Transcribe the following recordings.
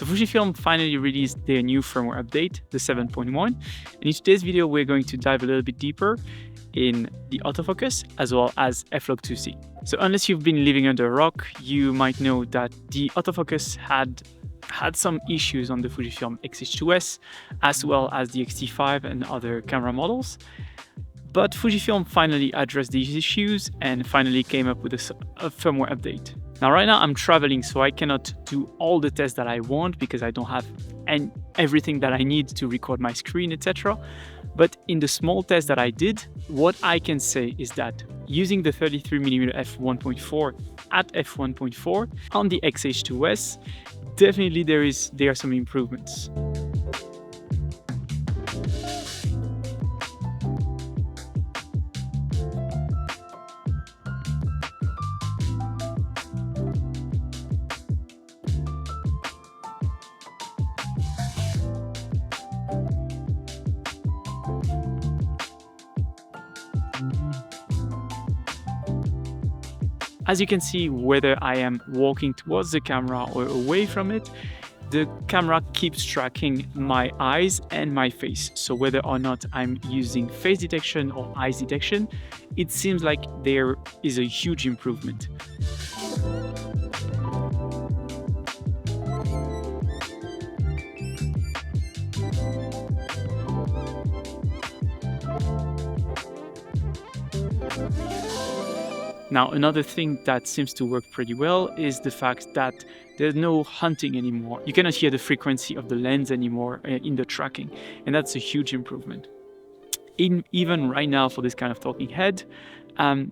So Fujifilm finally released their new firmware update, the 7.1. And in today's video, we're going to dive a little bit deeper in the autofocus as well as FLOG2C. So unless you've been living under a rock, you might know that the autofocus had some issues on the Fujifilm X-H2S as well as the X-T5 and other camera models. But Fujifilm finally addressed these issues and finally came up with a firmware update. Now, right now I'm traveling, so I cannot do all the tests that I want because I don't have everything that I need to record my screen, etc. But in the small test that I did, what I can say is that using the 33mm f1.4 at f1.4 on the X-H2S, definitely there are some improvements. As you can see, whether I am walking towards the camera or away from it, the camera keeps tracking my eyes and my face. So whether or not I'm using face detection or eyes detection, it seems like there is a huge improvement. Now, another thing that seems to work pretty well is the fact that there's no hunting anymore. You cannot hear the frequency of the lens anymore in the tracking, and that's a huge improvement. Even right now for this kind of talking head,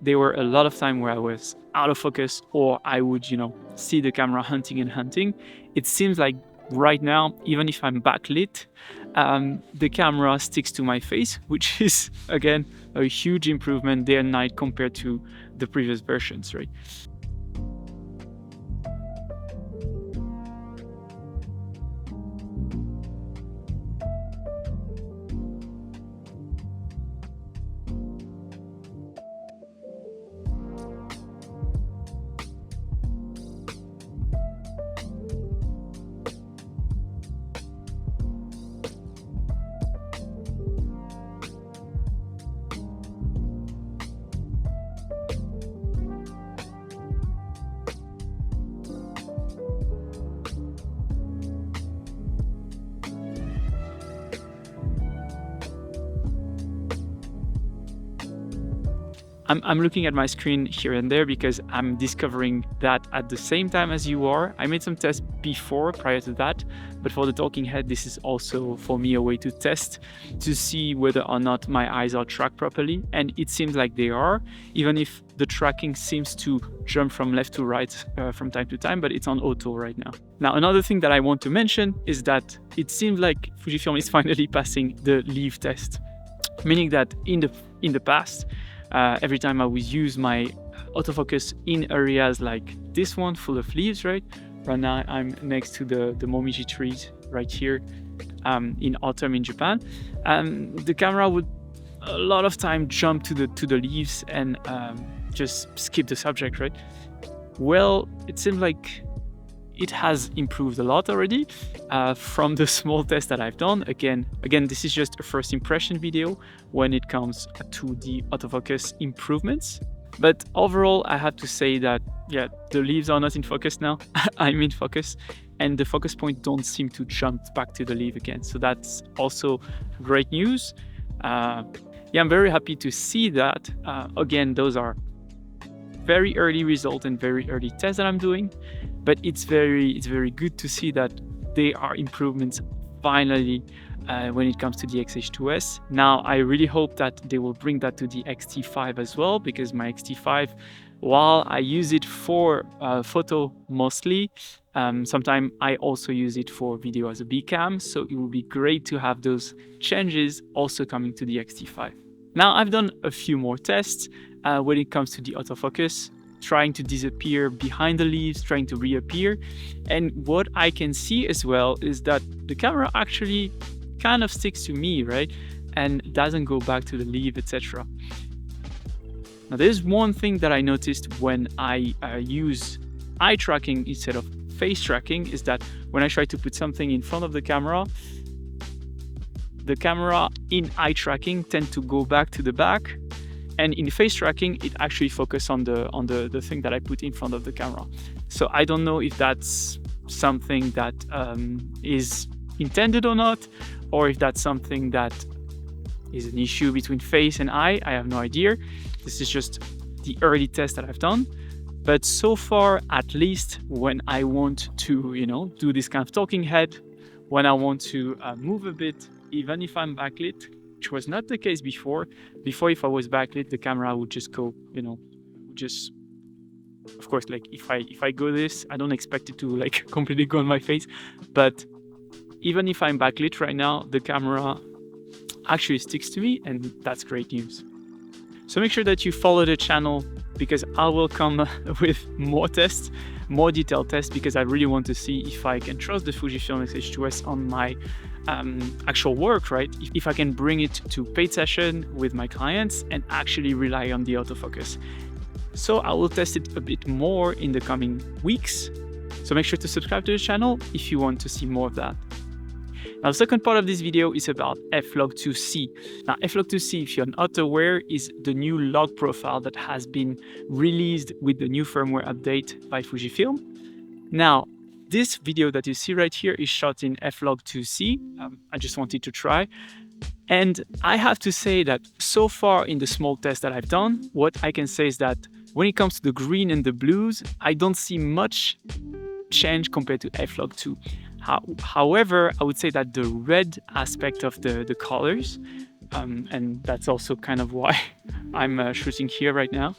there were a lot of time where I was out of focus or I would, see the camera hunting. It seems like right now, even if I'm backlit, the camera sticks to my face, which is, again, a huge improvement day and night compared to the previous versions, right? I'm looking at my screen here and there because I'm discovering that at the same time as you are. I made some tests prior to that, but for the talking head, this is also for me a way to test to see whether or not my eyes are tracked properly. And it seems like they are, even if the tracking seems to jump from left to right from time to time, but it's on auto right now. Now, another thing that I want to mention is that it seems like Fujifilm is finally passing the leaf test, meaning that in the past, every time I would use my autofocus in areas like this one full of leaves, right? Right now I'm next to the momiji trees right here in autumn in Japan. The camera would a lot of time jump to the leaves and just skip the subject, right? Well, it seems like it has improved a lot already from the small test that I've done. Again, this is just a first impression video when it comes to the autofocus improvements. But overall, I have to say that, yeah, the leaves are not in focus now. I'm in focus, and the focus point don't seem to jump back to the leaf again. So that's also great news. Yeah, I'm very happy to see that. Again, those are very early result and very early tests that I'm doing, but it's very good to see that there are improvements finally when it comes to the X-H2S. Now, I really hope that they will bring that to the X-T5 as well, because my X-T5, while I use it for photo mostly, sometimes I also use it for video as a B cam, so it would be great to have those changes also coming to the X-T5. Now, I've done a few more tests when it comes to the autofocus, trying to disappear behind the leaves, trying to reappear. And what I can see as well is that the camera actually kind of sticks to me, right? And doesn't go back to the leaf, etc. Now, there's one thing that I noticed when I use eye tracking instead of face tracking is that when I try to put something in front of the camera in eye tracking tend to go back to the back, and in face tracking it actually focuses on the thing that I put in front of the camera. So I don't know if that's something that is intended or not, or if that's something that is an issue between face and eye. I have no idea. This is just the early test that I've done. But so far, at least when I want to, do this kind of talking head, when I want to move a bit, even if I'm backlit, which was not the case before. Before, if I was backlit, the camera would just go, of course, like if I go this, I don't expect it to like completely go on my face. But even if I'm backlit right now, the camera actually sticks to me, and that's great news. So make sure that you follow the channel, because I will come with more tests, more detailed tests, because I really want to see if I can trust the Fujifilm X-H2S on my actual work, right? If I can bring it to paid session with my clients and actually rely on the autofocus. So I will test it a bit more in the coming weeks. So make sure to subscribe to the channel if you want to see more of that. Now, the second part of this video is about FLOG2C. Now, FLOG2C, if you're not aware, is the new log profile that has been released with the new firmware update by Fujifilm. Now, this video that you see right here is shot in FLOG2C. I just wanted to try. And I have to say that so far in the small test that I've done, what I can say is that when it comes to the green and the blues, I don't see much change compared to FLOG2. However, I would say that the red aspect of the colors, and that's also kind of why I'm shooting here right now,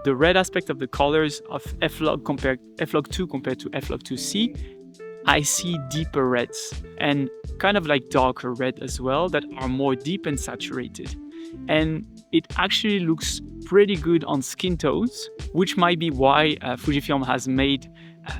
the red aspect of the colors of FLOG2 compared to FLOG2C, I see deeper reds and kind of like darker red as well, that are more deep and saturated. And it actually looks pretty good on skin tones, which might be why Fujifilm has made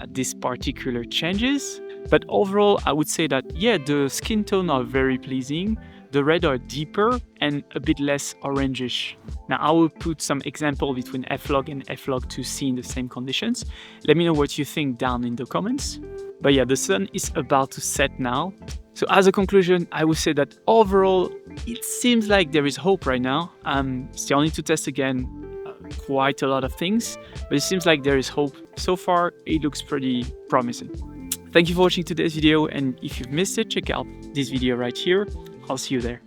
these particular changes. But overall, I would say that, yeah, the skin tone are very pleasing. The red are deeper and a bit less orangish. Now, I will put some example between FLOG and FLOG2C in the same conditions. Let me know what you think down in the comments. But yeah, the sun is about to set now. So as a conclusion, I would say that overall, it seems like there is hope right now. Still need to test again quite a lot of things, but it seems like there is hope. So far, it looks pretty promising. Thank you for watching today's video, and if you've missed it, check out this video right here. I'll see you there.